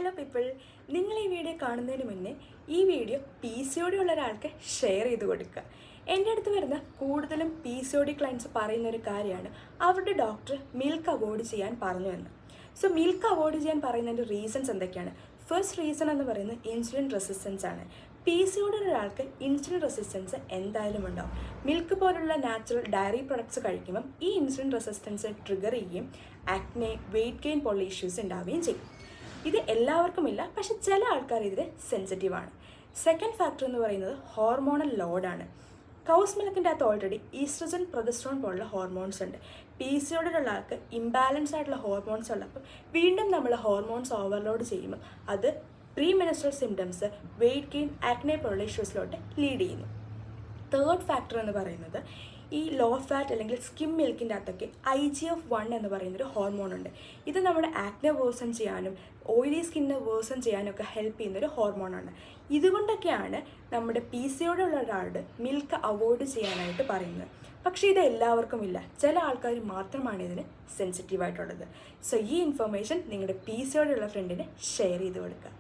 Hello people, നിങ്ങൾ ഈ video കാണുന്നതിന് മുന്നേ ഈ വീഡിയോ PCOD ഉള്ള ഒരാൾക്ക് ഷെയർ ചെയ്ത് കൊടുക്കുക. എൻ്റെ അടുത്ത് വരുന്ന കൂടുതലും PCOD ക്ലയൻറ്റ്സ് പറയുന്ന ഒരു കാര്യമാണ് അവരുടെ ഡോക്ടർ മിൽക്ക് അവോയ്ഡ് ചെയ്യാൻ പറഞ്ഞു എന്ന്. സോ മിൽക്ക് അവോയ്ഡ് ചെയ്യാൻ പറയുന്നതിൻ്റെ റീസൺസ് എന്തൊക്കെയാണ്? ഫസ്റ്റ് റീസൺ എന്ന് പറയുന്നത് ഇൻസുലിൻ റെസിസ്റ്റൻസ് ആണ്. PCOD ഒരാൾക്ക് ഇൻസുലിൻ റെസിസ്റ്റൻസ് എന്തായാലും ഉണ്ടാവും. മിൽക്ക് പോലുള്ള നാച്ചുറൽ ഡയറി പ്രൊഡക്ട്സ് കഴിക്കുമ്പം ഈ ഇൻസുലിൻ റെസിസ്റ്റൻസ് ട്രിഗർ ചെയ്യുകയും ആക്നെ, വെയിറ്റ് ഗെയിൻ പോലുള്ള ഇഷ്യൂസ് ഉണ്ടാവുകയും ചെയ്യും. ഇത് എല്ലാവർക്കുമില്ല, പക്ഷെ ചില ആൾക്കാർ ഇതിൽ സെൻസിറ്റീവാണ്. സെക്കൻഡ് ഫാക്ടർ എന്ന് പറയുന്നത് ഹോർമോണൽ ലോഡാണ്. കൗസ് മിൽക്കിൻ്റെ അകത്ത് ഓൾറെഡി ഈസ്ട്രജൻ, പ്രൊജസ്ട്രോൺ പോലുള്ള ഹോർമോൺസ് ഉണ്ട്. PCOD ഉള്ള ആൾക്ക് ഇംബാലൻസ് ആയിട്ടുള്ള ഹോർമോൺസ് ഉള്ളപ്പോൾ വീണ്ടും നമ്മൾ ഹോർമോൺസ് ഓവർലോഡ് ചെയ്യുമ്പോൾ അത് pre menstrual symptoms, weight gain, acne പോലുള്ള ഇഷ്യൂസിലോട്ട് ലീഡ് ചെയ്യുന്നു. തേർഡ് ഫാക്ടർ എന്ന് പറയുന്നത് ഈ ലോ ഫാറ്റ് അല്ലെങ്കിൽ സ്കിം മിൽക്കിൻ്റെ അകത്തൊക്കെ IGF-1 എന്ന് പറയുന്നൊരു ഹോർമോൺ ഉണ്ട്. ഇത് നമ്മുടെ ആക്നെ വേഴ്സൺ ചെയ്യാനും ഓയിലി സ്കിന്നെ വേഴ്സൺ ചെയ്യാനും ഒക്കെ ഹെൽപ്പ് ചെയ്യുന്നൊരു ഹോർമോണാണ്. ഇതുകൊണ്ടൊക്കെയാണ് നമ്മുടെ PCOD ഉള്ള ഒരാളുടെ മിൽക്ക് അവോയ്ഡ് ചെയ്യാനായിട്ട് പറയുന്നത്. പക്ഷേ ഇത് എല്ലാവർക്കും ഇല്ല, ചില ആൾക്കാർ മാത്രമാണ് ഇതിന് സെൻസിറ്റീവായിട്ടുള്ളത്. സോ ഈ ഇൻഫർമേഷൻ നിങ്ങളുടെ PCOD ഉള്ള ഫ്രണ്ടിന് ഷെയർ ചെയ്ത് കൊടുക്കുക.